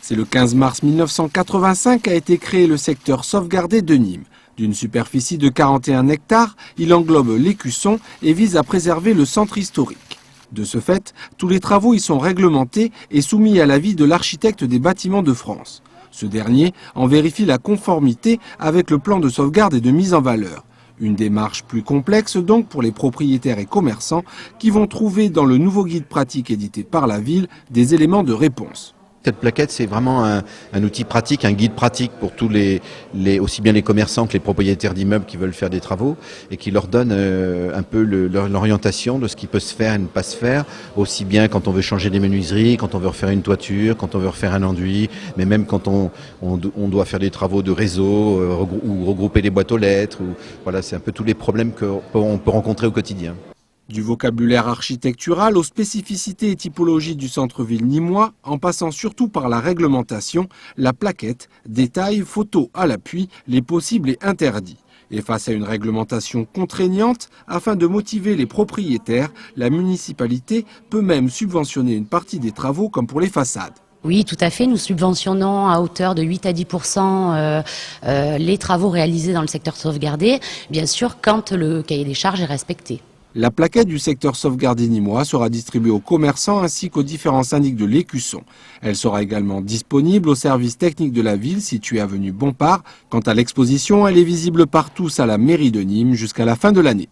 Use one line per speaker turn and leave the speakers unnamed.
C'est le 15 mars 1985 qu'a été créé le secteur sauvegardé de Nîmes. D'une superficie de 41 hectares, il englobe l'Écusson et vise à préserver le centre historique. De ce fait, tous les travaux y sont réglementés et soumis à l'avis de l'architecte des bâtiments de France. Ce dernier en vérifie la conformité avec le plan de sauvegarde et de mise en valeur. Une démarche plus complexe donc pour les propriétaires et commerçants qui vont trouver dans le nouveau guide pratique édité par la ville des éléments de réponse.
Cette plaquette, c'est vraiment un outil pratique, un guide pratique pour tous aussi bien les commerçants que les propriétaires d'immeubles qui veulent faire des travaux et qui leur donne un peu l'orientation de ce qui peut se faire et ne pas se faire, aussi bien quand on veut changer des menuiseries, quand on veut refaire une toiture, quand on veut refaire un enduit, mais même quand on doit faire des travaux de réseau ou regrouper les boîtes aux lettres. Voilà, c'est un peu tous les problèmes qu'on peut rencontrer au quotidien.
Du vocabulaire architectural aux spécificités et typologies du centre-ville nîmois, en passant surtout par la réglementation, la plaquette détaille, photos à l'appui, les possibles et interdits. Et face à une réglementation contraignante, afin de motiver les propriétaires, la municipalité peut même subventionner une partie des travaux comme pour les façades.
Oui, tout à fait. Nous subventionnons à hauteur de 8 à 10% les travaux réalisés dans le secteur sauvegardé, bien sûr quand le cahier des charges est respecté.
La plaquette du secteur sauvegardé nîmois sera distribuée aux commerçants ainsi qu'aux différents syndics de l'Écusson. Elle sera également disponible au service technique de la ville situé avenue Bompard. Quant à l'exposition, elle est visible par tous à la mairie de Nîmes jusqu'à la fin de l'année.